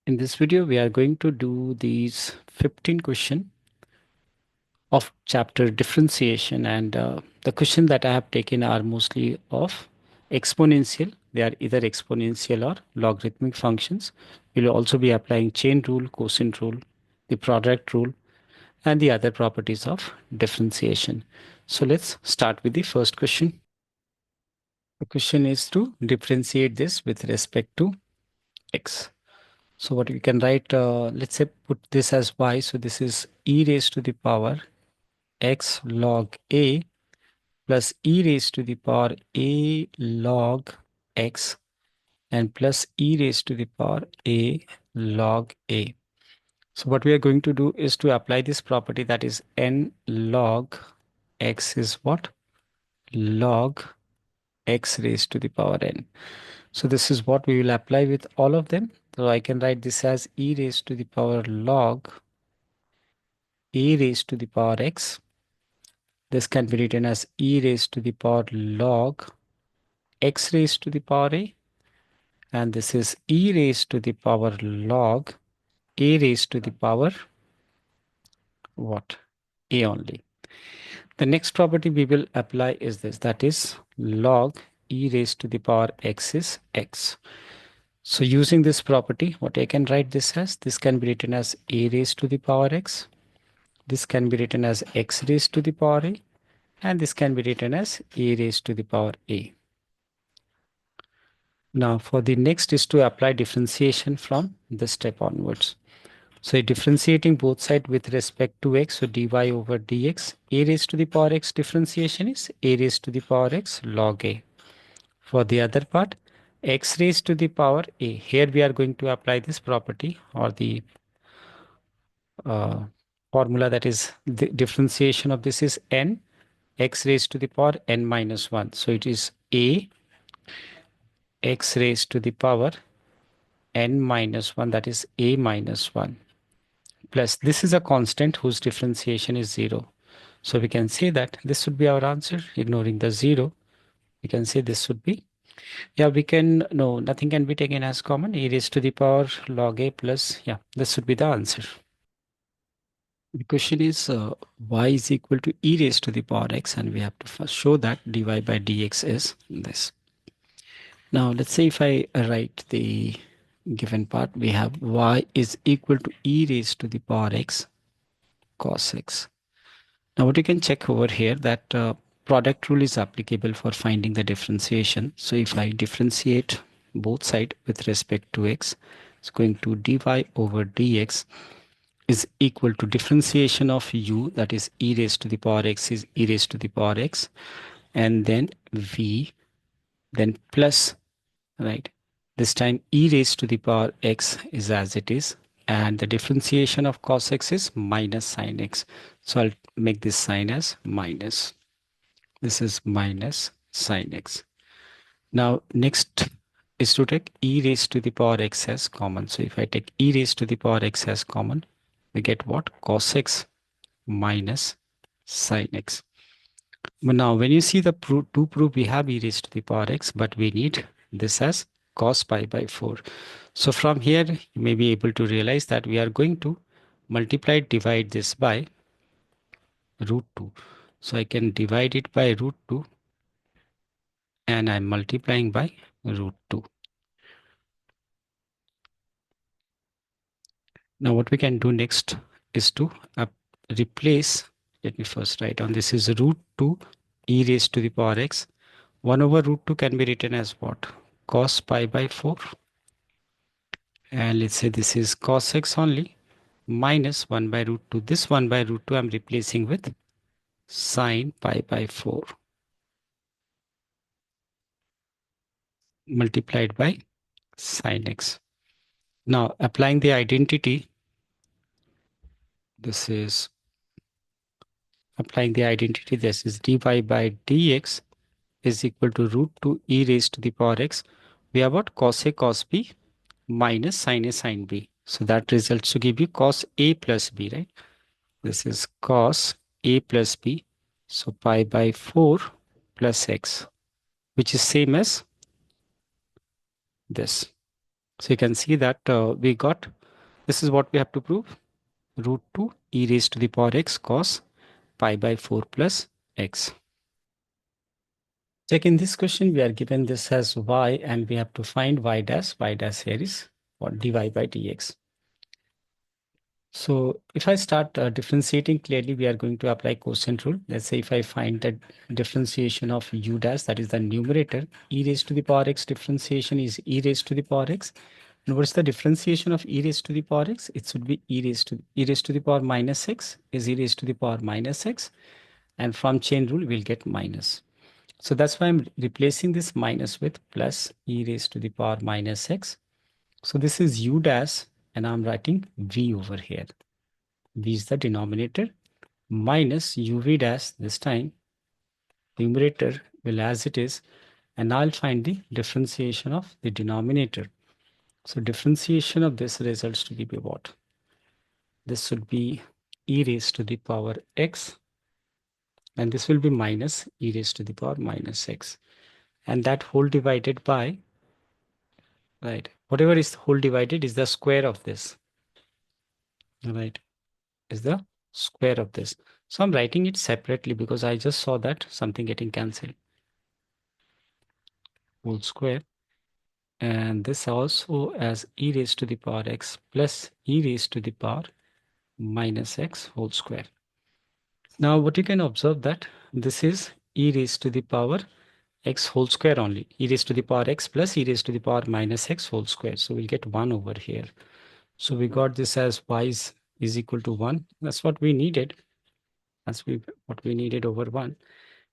In this video, we are going to do these 15 questions of chapter differentiation, and the question that I have taken are mostly of exponential. They are either exponential or logarithmic functions. We will also be applying chain rule, quotient rule, the product rule, and the other properties of differentiation. So let's start with the first question. The question is to differentiate this with respect to x. So what we can write, let's say put this as y. So this is e raised to the power x log a plus e raised to the power a log x and plus e raised to the power a log a. So what we are going to do is to apply this property, that is n log x is what? Log x raised to the power n. So this is what we will apply with all of them. So I can write this as e raised to the power log a raised to the power x. This can be written as e raised to the power log x raised to the power a. And this is e raised to the power log a raised to the power what? A only. The next property we will apply is this, that is log e raised to the power x is x. So using this property, what I can write this as, this can be written as a raised to the power x. This can be written as x raised to the power a. And this can be written as a raised to the power a. Now for the next is to apply differentiation from this step onwards. So differentiating both sides with respect to x, so dy over dx, a raised to the power x differentiation is a raised to the power x log a. For the other part, x raised to the power a. Here we are going to apply this property or the formula, that is the differentiation of this is n x raised to the power n minus 1. So it is a x raised to the power n minus 1, that is a minus 1, plus this is a constant whose differentiation is 0. So we can say that this would be our answer. Ignoring the 0, we can say this would be, yeah, we can, no, nothing can be taken as common. A raised to the power log a plus, yeah, this would be the answer. The question is y is equal to e raised to the power x, and we have to first show that dy by dx is this. Now let's say if I write the given part, we have y is equal to e raised to the power x cos x. Now what you can check over here, that product rule is applicable for finding the differentiation. So if I differentiate both sides with respect to x, it's going to dy over dx is equal to differentiation of u, that is e raised to the power x is e raised to the power x, and then v, then plus, right, this time e raised to the power x is as it is, and the differentiation of cos x is minus sin x. So I'll make this sign as minus. This is minus sin x. Now next is to take e raised to the power x as common. So if I take e raised to the power x as common, we get what? Cos x minus sin x. But now when you see the to prove, we have e raised to the power x, but we need this as cos pi by 4. So from here, you may be able to realize that we are going to multiply, divide this by root 2. So I can divide it by root 2, and I'm multiplying by root 2. Now what we can do next is to replace, let me first write on, this is root 2 e raised to the power x. 1 over root 2 can be written as what? Cos pi by 4. And let's say this is cos x only, minus 1 by root 2. This 1 by root 2 I'm replacing with sin pi by 4 multiplied by sin x. Now applying the identity, this is applying the identity, this is dy by dx is equal to root 2 e raised to the power x. We have what? Cos a cos b minus sin a sin b. So that results to give you cos a plus b, right? This is cos a plus b. So pi by 4 plus x, which is same as this. So you can see that we got This is what we have to prove. Root 2 e raised to the power x cos pi by 4 plus x. Check in this question, we are given this as y and we have to find y dash. Y dash here is what? Dy by dx. So if I start differentiating, clearly we are going to apply quotient rule. Let's say if I find that differentiation of u dash, that is the numerator, e raised to the power x differentiation is e raised to the power x. And what's the differentiation of e raised to the power x? It should be e raised to the power minus x is e raised to the power minus x. And from chain rule, we'll get minus. So that's why I'm replacing this minus with plus e raised to the power minus x. So this is u dash, and I'm writing v over here. V is the denominator, minus uv dash, this time numerator will as it is, and I'll find the differentiation of the denominator. So differentiation of this results to be what? This should be e raised to the power x, and this will be minus e raised to the power minus x. And that whole divided by, right, whatever is whole divided is the square of this, right, is the square of this. So I'm writing it separately because I just saw that something getting cancelled. Whole square, and this also as e raised to the power x plus e raised to the power minus x whole square. Now what you can observe that this is e raised to the power x whole square only, e raised to the power x plus e raised to the power minus x whole square. So we'll get 1 over here. So we got this as y is equal to 1. That's what we needed. That's what we needed over 1.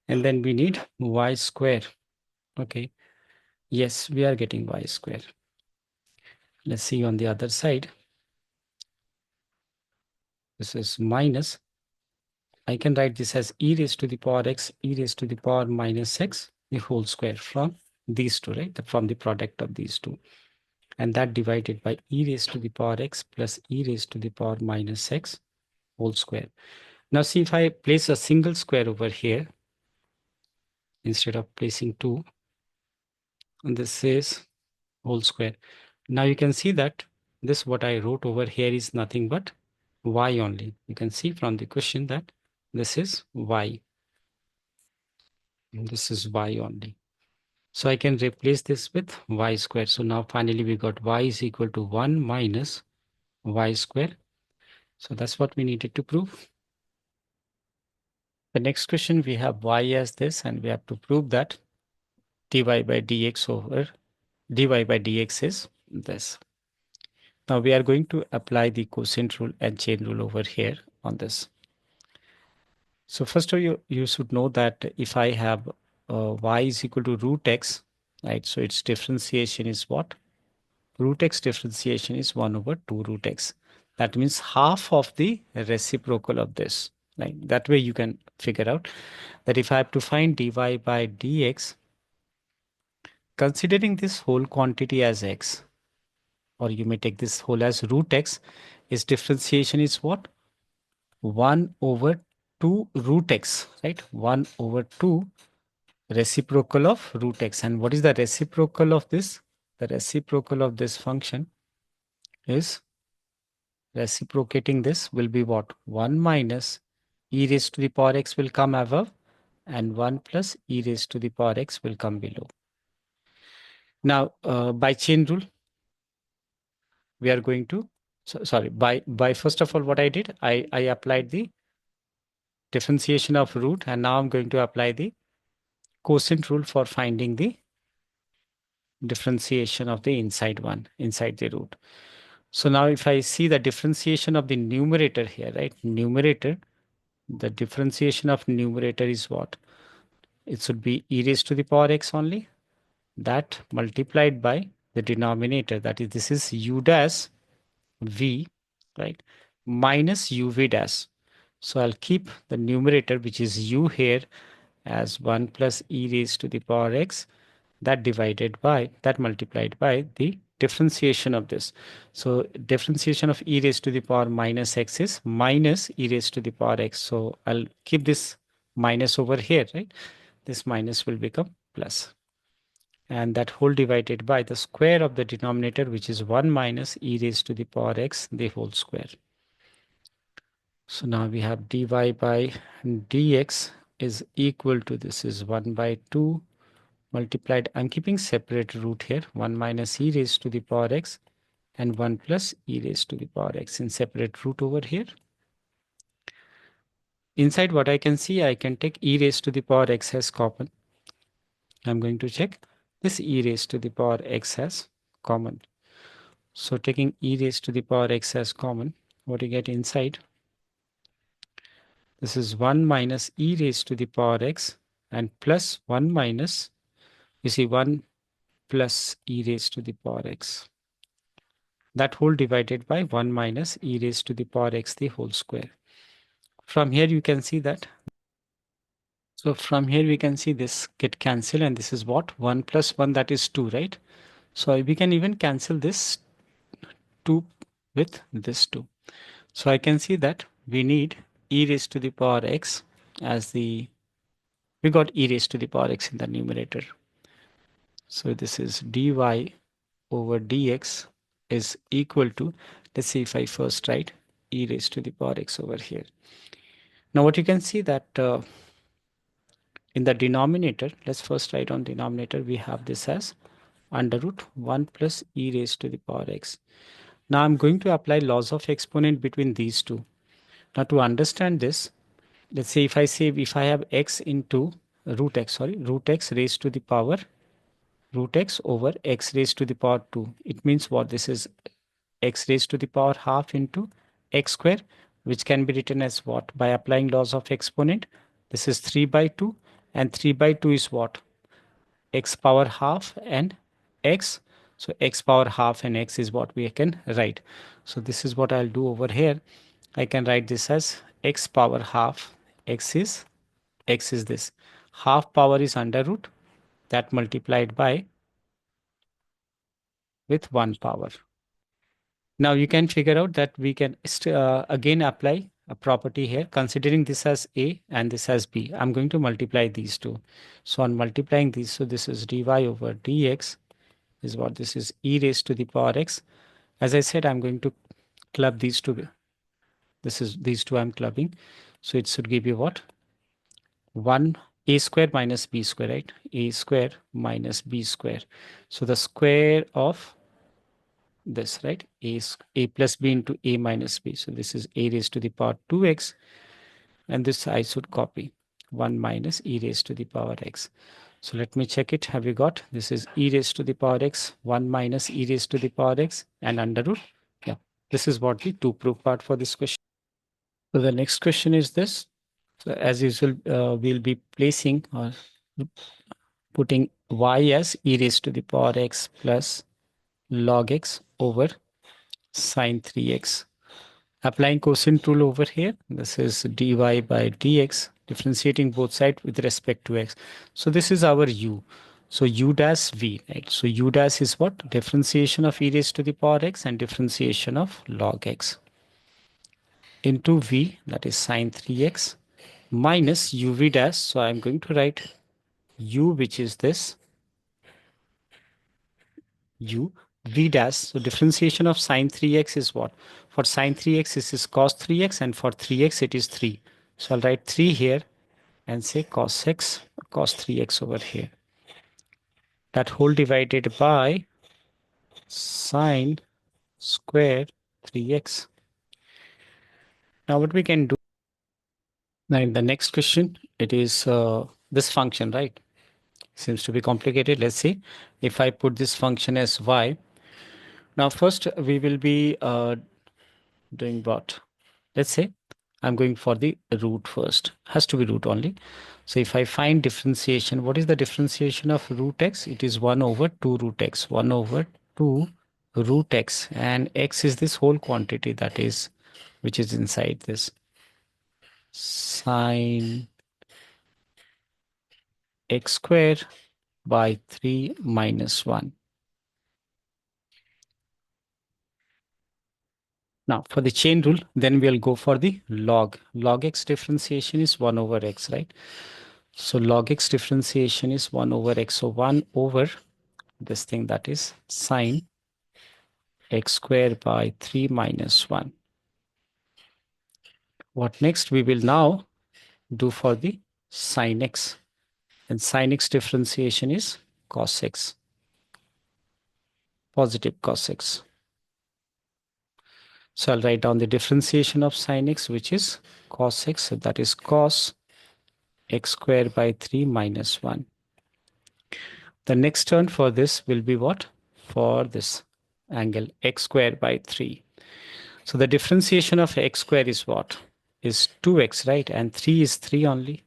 And then we need y square. Okay. Yes, we are getting y square. Let's see on the other side. This is minus. I can write this as e raised to the power x, e raised to the power minus x, the whole square from these two, right? From the product of these two. And that divided by e raised to the power x plus e raised to the power minus x whole square. Now see, if I place a single square over here, instead of placing 2, and this is whole square. Now you can see that this what I wrote over here is nothing but y only. You can see from the question that this is y. And this is y only. So I can replace this with y square. So now finally we got y is equal to 1 minus y square. So that's what we needed to prove. The next question, we have y as this, and we have to prove that dy by dx over dy by dx is this. Now we are going to apply the quotient rule and chain rule over here on this. So first of all, you should know that if I have y is equal to root x, right? So its differentiation is what? Root x differentiation is 1 over 2 root x. That means half of the reciprocal of this. Like that way you can figure out that if I have to find dy by dx, considering this whole quantity as x, or you may take this whole as root x, its differentiation is what? 1 over 2 root x, right? 1 over 2 reciprocal of root x. And what is the reciprocal of this? The reciprocal of this function is, reciprocating this will be what? 1 minus e raised to the power x will come above, and 1 plus e raised to the power x will come below. Now, by chain rule, we are going to, sorry, by first of all, what I did, I applied the differentiation of root, and now I'm going to apply the quotient rule for finding the differentiation of the inside one, inside the root. So now if I see the differentiation of the numerator here, right? Numerator, the differentiation of numerator is what? It should be e raised to the power x only. That multiplied by the denominator, that is, this is u dash v, right? Minus uv dash. So I'll keep the numerator, which is u here, as 1 plus e raised to the power x, that divided by, that multiplied by the differentiation of this. So differentiation of e raised to the power minus x is minus e raised to the power x. So I'll keep this minus over here, right? This minus will become plus. and that whole divided by the square of the denominator, which is 1 minus e raised to the power x, the whole square. So now we have dy by dx is equal to, this is 1 by 2 multiplied, I'm keeping separate root here, 1 minus e raised to the power x and 1 plus e raised to the power x in separate root over here. Inside what I can see, I can take e raised to the power x as common. I'm going to check this e raised to the power x as common. So taking e raised to the power x as common, what you get inside, this is 1 minus e raised to the power x and plus 1 minus, you see 1 plus e raised to the power x. That whole divided by 1 minus e raised to the power x the whole square. From here you can see that. So from here we can see this get cancelled, and this is what? 1 plus 1, that is 2, right? So we can even cancel this 2 with this 2. So I can see that we need e raised to the power x as the, we got e raised to the power x in the numerator. So this is dy over dx is equal to, let's see if I first write e raised to the power x over here. Now what you can see that in the denominator, let's first write on denominator, we have this as under root 1 plus e raised to the power x. Now I'm going to apply laws of exponent between these two. Now to understand this, let's say if I have x into root x, root x raised to the power root x over x raised to the power 2. It means what? This is x raised to the power half into x square, which can be written as what? By applying laws of exponent, this is 3 by 2, and 3 by 2 is what? X power half and x. So x power half and x is what we can write. So this is what I'll do over here. I can write this as x power half, x is this. Half power is under root, that multiplied by with 1 power. Now you can figure out that we can again apply a property here, considering this as a and this as b. I'm going to multiply these two. So on multiplying these, so this is dy over dx is what? This is e raised to the power x. As I said, I'm going to club these two. This is these two I'm clubbing. So it should give you what? 1 a square minus b square, right? A square minus b square. So the square of this, right? A plus b into a minus b. So this is a raised to the power 2x, and this I should copy 1 minus e raised to the power x. So let me check it. Have you got? This is e raised to the power x, 1 minus e raised to the power x, and under root. Yeah, this is what the to prove part for this question. So the next question is this. So as usual, we'll be placing or putting y as e raised to the power x plus log x over sine 3x. Applying quotient rule over here, this is dy by dx, differentiating both sides with respect to x. So this is our u. So u dash v, right? So u dash is what? Differentiation of e raised to the power x and differentiation of log x into v, that is sine 3x, minus uv dash. So I'm going to write u, which is this u v dash. So differentiation of sine 3x is what? For sine 3x, this is cos 3x, and for 3x, it is 3. So I'll write 3 here and say cos 3x over here. That whole divided by sine square 3x. Now what we can do, now in the next question, it is this function, right? Seems to be complicated. Let's see if I put this function as y. Now first we will be doing what? Let's say I'm going for the root first. Has to be root only. So if I find differentiation, what is the differentiation of root x? It is 1 over 2 root x. 1 over 2 root x, and x is this whole quantity, that is, which is inside this sine x square by 3 minus 1. Now for the chain rule, then we'll go for the log. Log x differentiation is 1 over x, right? So log x differentiation is 1 over x. So 1 over this thing, that is sine x square by 3 minus 1. What next? We will now do for the sine x. And sine x differentiation is cos x, positive cos x. So I'll write down the differentiation of sine x, which is cos x. So that is cos x square by 3 minus 1. The next term for this will be what? For this angle x square by 3. So the differentiation of x square is what? Is 2x, right? And 3 is 3 only.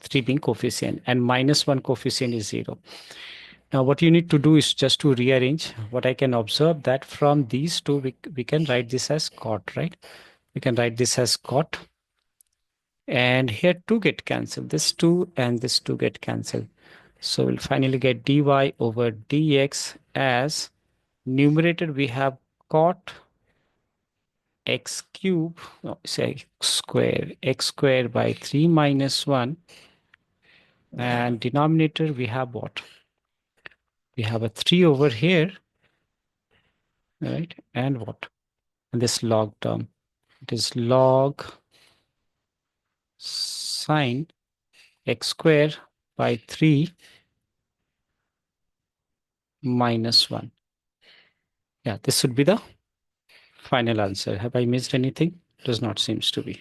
3 being coefficient, and minus 1 coefficient is 0. Now what you need to do is just to rearrange. What I can observe that from these two, we can write this as cot, right? We can write this as cot. And here 2 get cancelled. This 2 and this 2 get cancelled. So we'll finally get dy over dx as numerator we have cot x cube, no, say x square by 3 minus 1. And denominator we have what? We have a 3 over here, right? And what? And this log term. It is log sine x square by 3 minus 1. Yeah, this should be the final answer. Have I missed anything? Does not seems to be.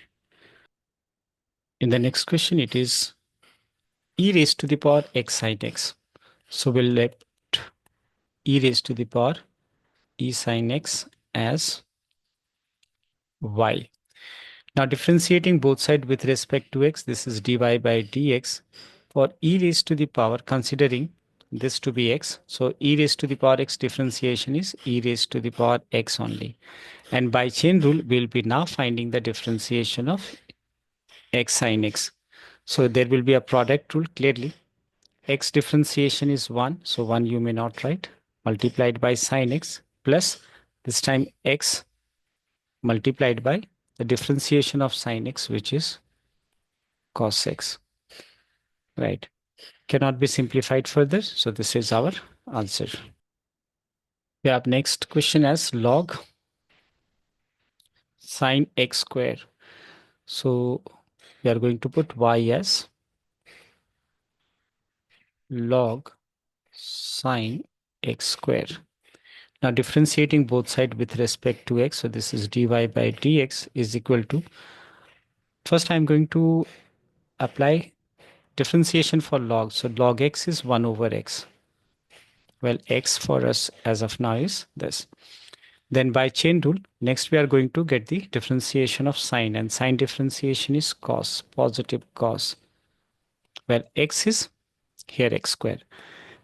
In the next question, it is e raised to the power x sine x. So we'll let e raised to the power e sine x as y. Now differentiating both sides with respect to x, this is dy by dx. For e raised to the power, considering this to be x, so e raised to the power x differentiation is e raised to the power x only. And by chain rule, we'll be now finding the differentiation of x sine x. So there will be a product rule clearly. X differentiation is 1, so 1 you may not write, multiplied by sine x plus this time x multiplied by the differentiation of sine x, which is cos x, right? Cannot be simplified further. So this is our answer. We have next question as log sine x square. So we are going to put y as log sine x square. Now differentiating both sides with respect to x, so this is dy by dx is equal to, first I'm going to apply differentiation for log. So log x is 1 over x. Well, x for us as of now is this. Then by chain rule, next we are going to get the differentiation of sine, and sine differentiation is cos, positive cos. Well, x is here x square.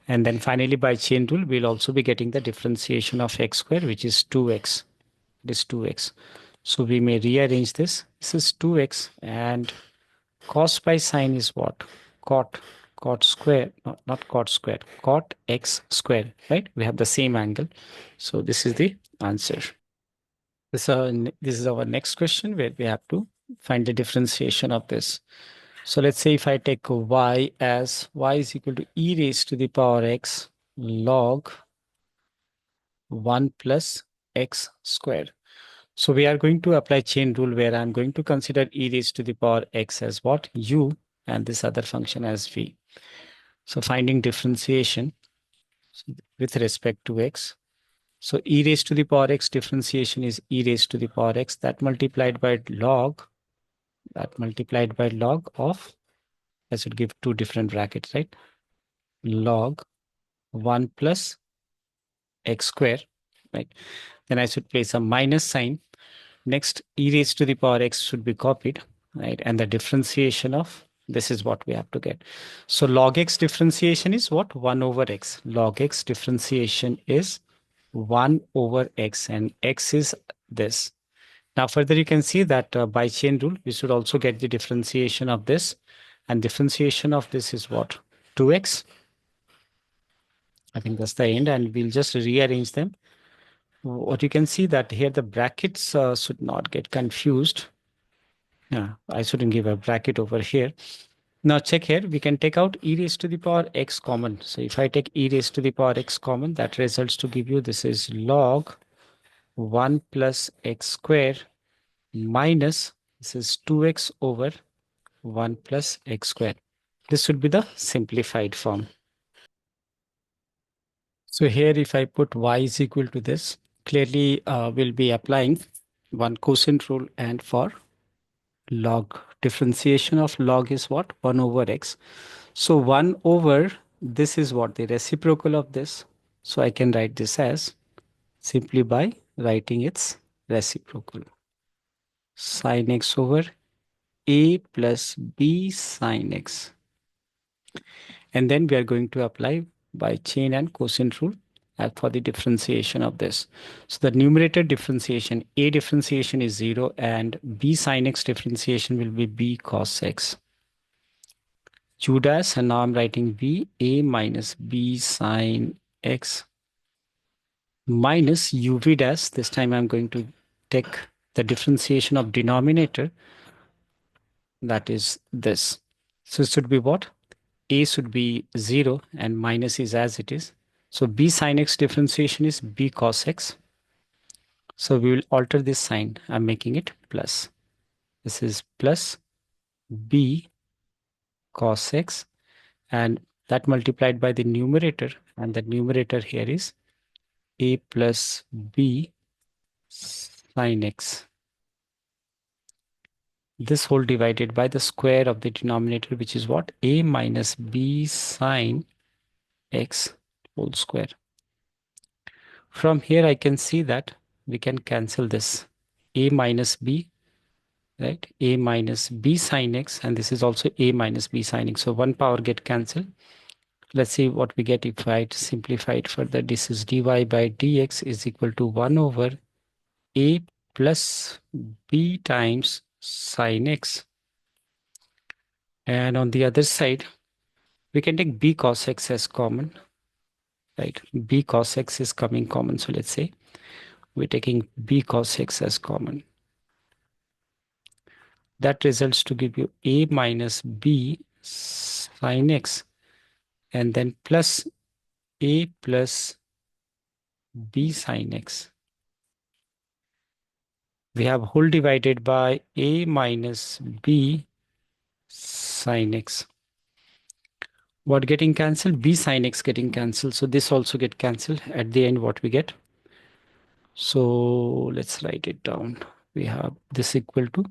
And then finally by chain rule, we'll also be getting the differentiation of x square, which is 2x. This 2x. So we may rearrange this. This is 2x, and cos by sine is what? Cot square, no, not cot square, cot x square, right? We have the same angle. So this is the answer. This is our next question where we have to find the differentiation of this. So let's say if I take y as y is equal to e raised to the power x log 1 plus x square. So we are going to apply chain rule where I'm going to consider e raised to the power x as what? U, and this other function as v. So finding differentiation with respect to x. So e raised to the power x differentiation is e raised to the power x, that multiplied by log of, I should give two different brackets, right? Log 1 plus x square, right? Then I should place a minus sign. Next, e raised to the power x should be copied, right? And the differentiation of this is what we have to get. So log x differentiation is what? 1 over x. Log x differentiation is 1 over x, and x is this. Now further you can see that by chain rule, we should also get the differentiation of this, and differentiation of this is what? 2x. I think that's the end, and we'll just rearrange them. What you can see that here the brackets should not get confused. Yeah, I shouldn't give a bracket over here. Now check here, we can take out e raised to the power x common. So if I take e raised to the power x common, that results to give you this is log 1 plus x square minus this is 2x over 1 plus x square. This would be the simplified form. So here if I put y is equal to this, clearly we'll be applying one quotient rule, and for log differentiation of log is what? 1 over x. So 1 over this is what? The reciprocal of this. So I can write this as simply by writing its reciprocal. Sin x over a plus b sin x. And then we are going to apply by chain and quotient rule for the differentiation of this. So the numerator differentiation, a differentiation is 0 and b sin x differentiation will be b cos x. U dash, and now I'm writing b, a minus b sin x minus uv dash. This time I'm going to take the differentiation of denominator, that is this. So it should be what? A should be 0 and minus is as it is. So b sin x differentiation is b cos x. So we will alter this sign. I'm making it plus. This is plus b cos x, and that multiplied by the numerator, and the numerator here is a plus b sin x. This whole divided by the square of the denominator, which is what? A minus b sin x whole square. From here I can see that we can cancel this a minus b, right? A minus b sin x, and this is also a minus b sin x. So one power get cancelled. Let's see what we get if I simplify it further. This is dy by dx is equal to 1 over a plus b times sin x. And on the other side, we can take b cos x as common, right? B cos x is coming common. So let's say we're taking b cos x as common. That results to give you a minus b sin x, and then plus a plus b sin x. We have whole divided by a minus b sin x. What getting cancelled? B sin x getting cancelled. So this also get cancelled. At the end, what we get? So let's write it down. We have this equal to,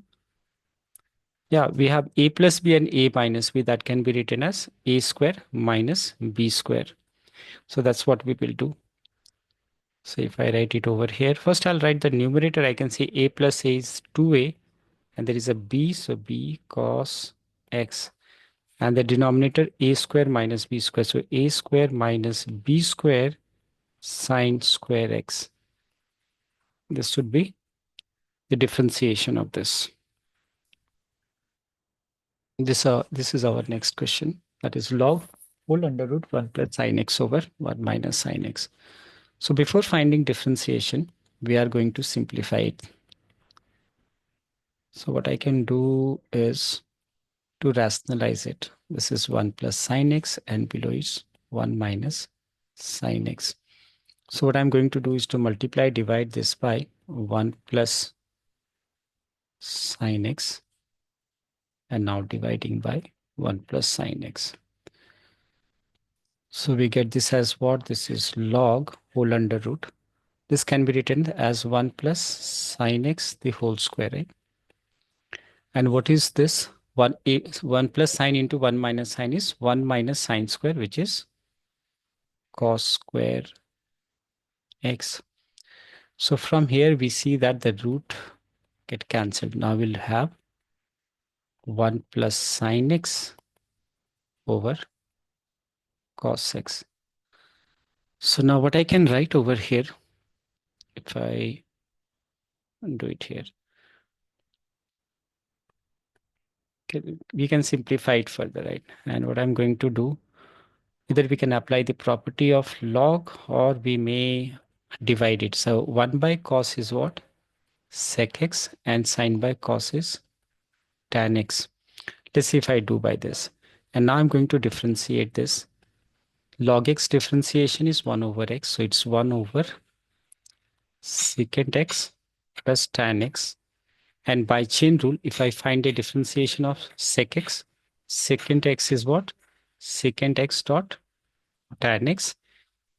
yeah, we have a plus b and a minus b, that can be written as a square minus b square. So that's what we will do. So if I write it over here, first I'll write the numerator. I can say a plus a is 2a, and there is a b, so b cos x. And the denominator a square minus b square. So a square minus b square sine square x. This should be the differentiation of this. This is our next question. That is log whole under root 1 plus sine x over 1 minus sine x. So before finding differentiation, we are going to simplify it. So what I can do is to rationalize it. This is 1 plus sine x, and below is 1 minus sine x. So what I'm going to do is to multiply, divide this by 1 plus sine x, and now dividing by 1 plus sine x. So we get this as what? This is log whole under root. This can be written as 1 plus sine x the whole square, right? And what is this? 1 plus sine into 1 minus sine is 1 minus sine square, which is cos square x. So from here we see that the root get cancelled. Now we'll have 1 plus sine x over cos x. So now what I can write over here, if I do it here, we can simplify it further, right? And what I'm going to do, either we can apply the property of log, or we may divide it. So 1 by cos is what? Sec x, and sine by cos is tan x. Let's see if I do by this. And now I'm going to differentiate this. Log x differentiation is 1 over x. So it's 1 over secant x plus tan x. And by chain rule, if I find a differentiation of sec x, secant x is what? Secant x dot tan x.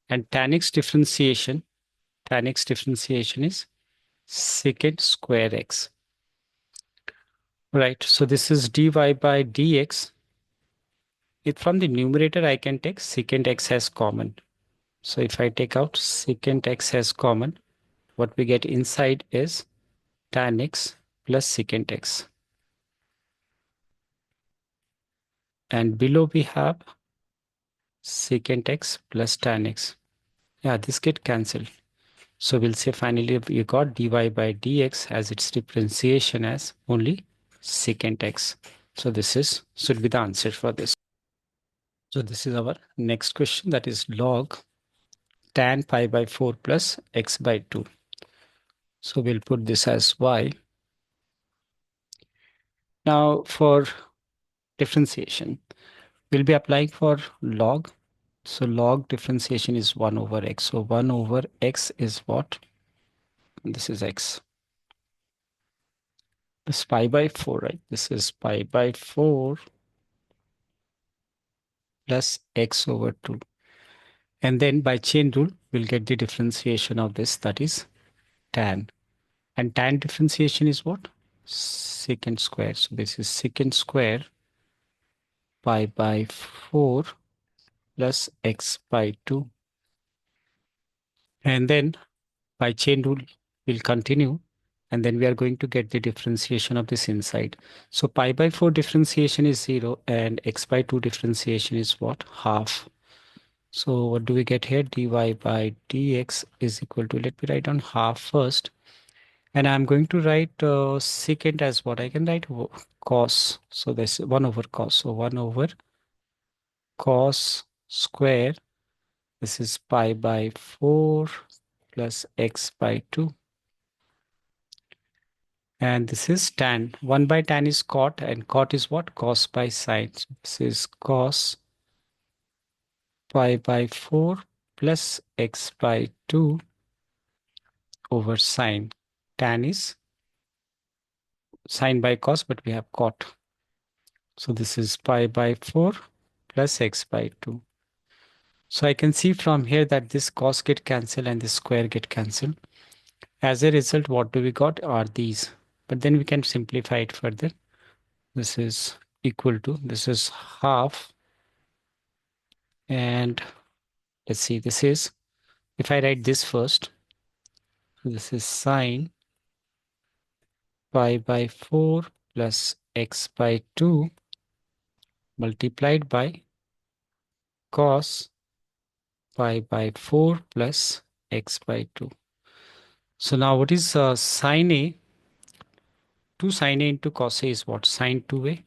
And tan x differentiation is secant square x. Right, so this is dy by dx. From the numerator, I can take secant x as common. So if I take out secant x as common, what we get inside is tan x plus secant x. And below we have secant x plus tan x. Yeah, this get cancelled. So we'll say finally we got dy by dx as its differentiation as only secant x. So this should be the answer for this. So this is our next question, that is log tan pi by 4 plus x by 2. So we'll put this as y. Now for differentiation, we'll be applying for log. So log differentiation is 1 over x. So 1 over x is what? This is x. This pi by 4, right? This is pi by 4 plus x over 2. And then by chain rule, we'll get the differentiation of this, that is tan. And tan differentiation is what? Secant square. So this is secant square pi by 4 plus x by 2. And then by chain rule, we'll continue. And then we are going to get the differentiation of this inside. So pi by 4 differentiation is 0 and x by 2 differentiation is what? Half. So what do we get here? Dy by dx is equal to, let me write down half first. And I'm going to write secant as what? I can write cos. So this 1 over cos. So 1 over cos square. This is pi by 4 plus x by 2. And this is tan. 1 by tan is cot, and cot is what? Cos by sine. So this is cos pi by 4 plus x by 2 over sine. Tan is sine by cos, but we have cot. So this is pi by 4 plus x by 2. So I can see from here that this cos get cancelled and this square get cancelled. As a result, what do we got are these. But then we can simplify it further. This is equal to, this is half. And let's see, this is, if I write this first, this is sine pi by 4 plus x by 2 multiplied by cos pi by 4 plus x by 2. So now what is sine A? 2 sine A into cos A is what? Sine 2A.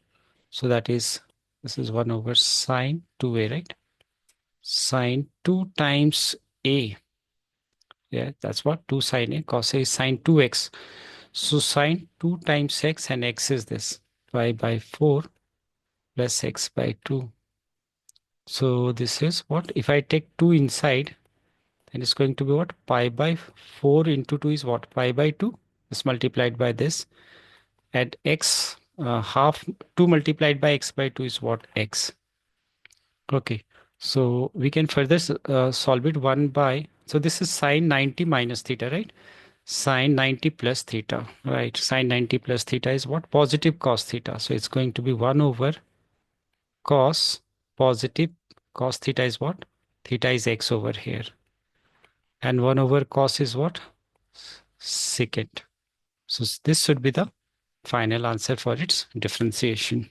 So that is, this is 1 over sine 2A, right? Sine 2 times A. Yeah, that's what? 2 sine A. Cos A is sine 2x. So sine 2 times x, and x is this. Pi by 4 plus x by 2. So this is what? If I take 2 inside, then it's going to be what? Pi by 4 into 2 is what? Pi by 2 is multiplied by this. And x half 2 multiplied by x by 2 is what? X. Okay. So we can further solve it 1 by, so this is sine 90 minus theta, right? Sine 90 plus theta, right? Sine 90 plus theta is what? Positive cos theta. So it's going to be 1 over cos positive cos theta is what? Theta is x over here. And 1 over cos is what? Secant. So this should be the final answer for its differentiation.